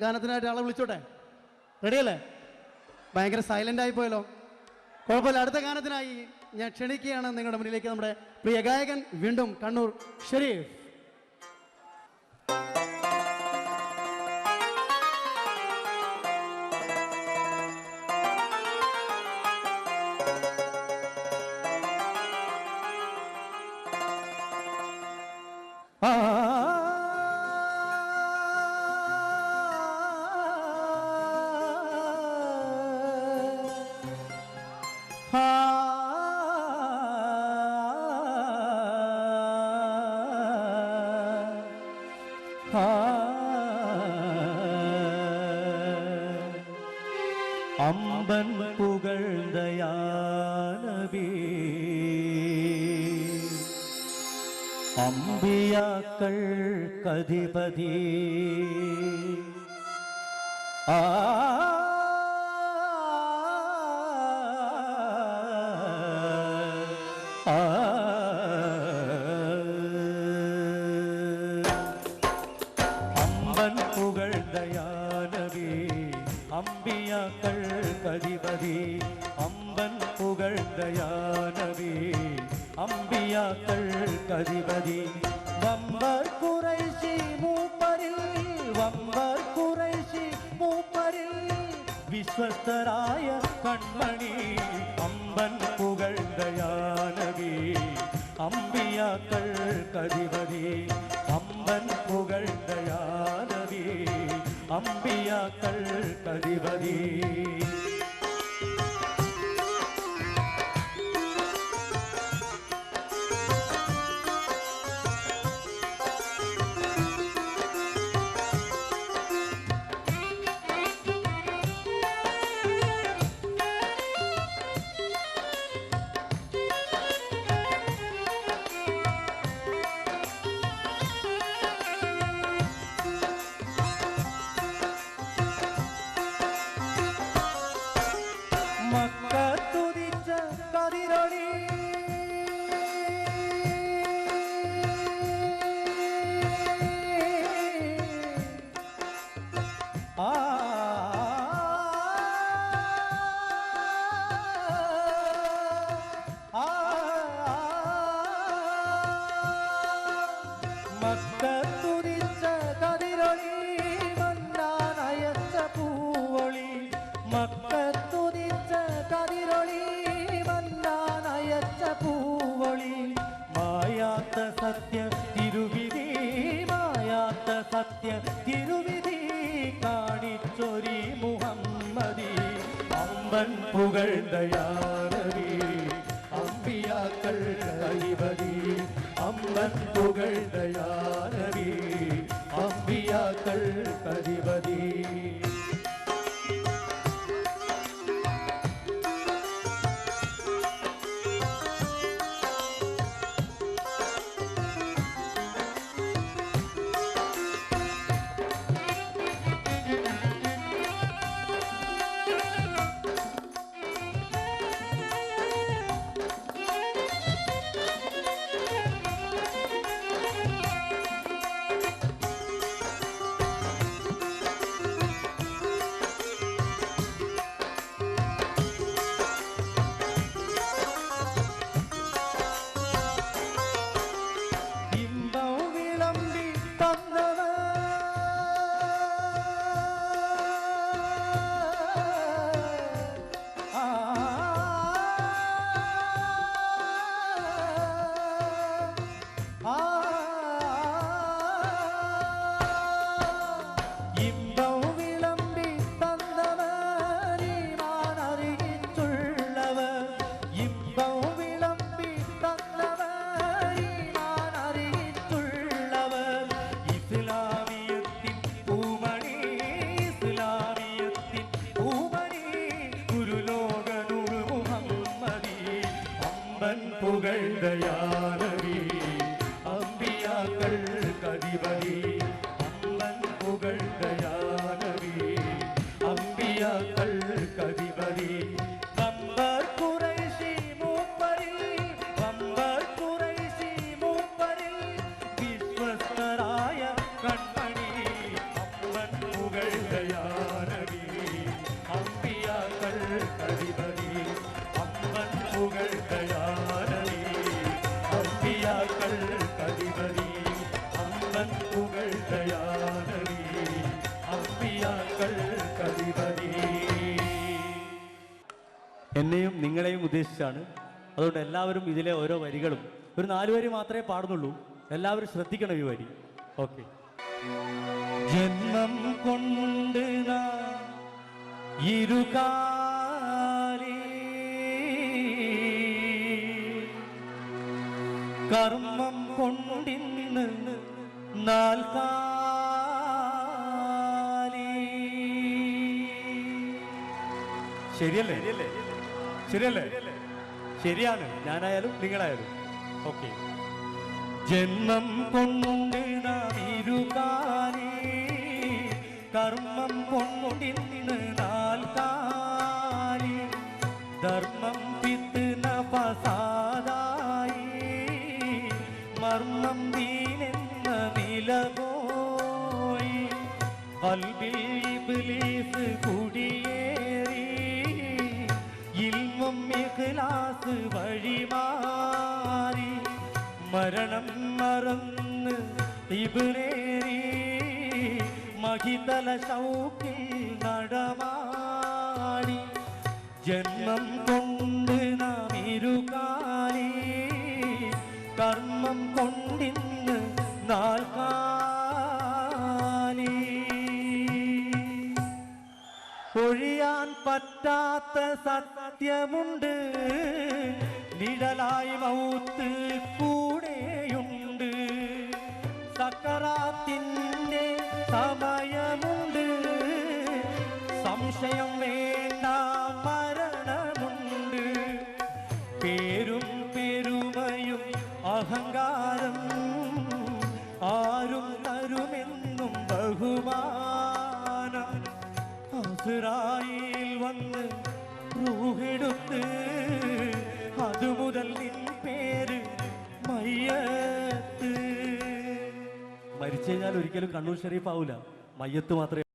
ഗാനത്തിനായിട്ട് ആളെ വിളിച്ചോട്ടെ? റെഡിയല്ലേ? ഭയങ്കര സൈലൻ്റ് ആയിപ്പോയല്ലോ. കുഴപ്പമില്ല, അടുത്ത ഗാനത്തിനായി ഞാൻ ക്ഷണിക്കുകയാണ് നിങ്ങളുടെ മുന്നിലേക്ക് നമ്മുടെ പ്രിയ ഗായകൻ വീണ്ടും കണ്ണൂർ ഷെരീഫ്. അമ്പൻ പുകഴ്ന്തയാ നബി അമ്പിയാക്കൾക്കധിപതി അമ്പൻ പുകഴ്ന്തയാ നബി അമ്പിയാക്കൾക്കധിപതി അമ്പൻ പുകഴ്ന്തയാ നബി അമ്പിയാക്കൾക്കധിപതി വമ്പർ ഖുറൈശി മൂപ്പരിൽ വമ്പർ ഖുറൈശി മൂപ്പരിൽ വിശ്വസ്തരായ കൺമണി അമ്പൻ പുകഴ്ന്തയാ നബി അമ്പിയാക്കൾക്കധിപതി അമ്പൻ പുകഴ്ന്തയാ നബി അമ്പിയാക്കൾക്കധിപതി മക്കത്തുദിച്ച കതിരൊളി മക്കത്തുദിച്ച കതിരൊളി മന്നാനയച്ച പൂവൊളി മക്കത്തുദിച്ച കതിരൊളി മന്നാനയച്ച പൂവൊളി മായാത്ത സത്യ തിരുവിധി മായാത്ത സത്യ തിരുവിധി കാണിച്ചൊരി മുഹമ്മദി അമ്പൻ പുകഴ്ന്തയാ നബി അമ്പിയാക്കൾക്കധിപതി അമ്പൻ പുകഴ്ന്തയാ നബി അമ്പിയാക്കൾക്കധിപതി പുകഴ്ന്തയാ നബി അമ്പിയാക്കൾക്കധിപതി അമ്പൻ പുകഴ്ന്തയാ നബി അമ്പിയാക്കൾക്കധിപതി വമ്പർ ഖുറൈശി മൂപ്പരിൽ വമ്പർ ഖുറൈശി മൂപ്പരിൽ വിശ്വസ്തരായ കൺമണി അമ്പൻ പുകഴ്ന്തയാ അമ്പിയാക്കൾ കതിവരി അമ്പൻ പുകഴ്കയാനവി അമ്പിയാക്കൾ കതിവരി. എന്നെയും നിങ്ങളെയും ഉദ്ദേശിച്ചാണ്. അതുകൊണ്ട് എല്ലാവരും ഇതിലെ ഓരോ വരികളും ഒരു 4 വരി മാത്രമേ പാടുന്നുള്ളൂ. എല്ലാവരും ശ്രദ്ധിക്കണം ഈ വരി. ഓക്കെ. ജന്മം കൊണ്ട് നാം ഇരുകാലി കർമ്മം കൊണ്ടിന്ന് 4 കാലി. ശരിയല്ലേ? ശരിയല്ലേ? ശരിയാണ്. ഞാനായാലും നിങ്ങളായാലും. ഓക്കെ. ജന്മം കൊണ്ട് നാം ഇരുകാലി കർമ്മം കൊണ്ടിന്ന് 4 കാലി ധർമ്മം പിത്തുന്ന ഫസാദായി മർമ്മം ദീനെന്ന നില പോയി ഖൽബിൽ ഇബ്ലീസ് കുടിയേറി ഇൽമും ഇഖ്ലാസ് വഴിമാറി മരണം മറന്ന് ഇബ്നേരി മഹിതല ശൗക്കിൽ നടമാടി ജന്മം കൊണ്ട് നാം ഇരുകാലി കർമ്മം കൊണ്ടിന്ന് 4 കാലി. ഒഴിയാൻ പറ്റാത്ത സത്യമുണ്ട് നിഴലായി മൗത്ത് കൂടെയുണ്ട് സക്കറാത്തിന്റെ സമയമുണ്ട് സംശയം വേണ്ട മരണമുണ്ട് പേരും പെരുമയും അഹങ്കാരം ആരും തരുമെന്നും ബഹുമാനം അസ്റായീൽ വന്ന് റൂഹെടുത്ത് അതുമുതൽ നിൻ പേര് മയ്യത്ത്. മരിച്ചു കഴിഞ്ഞാൽ ഒരിക്കലും കണ്ണൂർ ഷരീഫ് ആവൂല, മയ്യത്ത് മാത്രമേ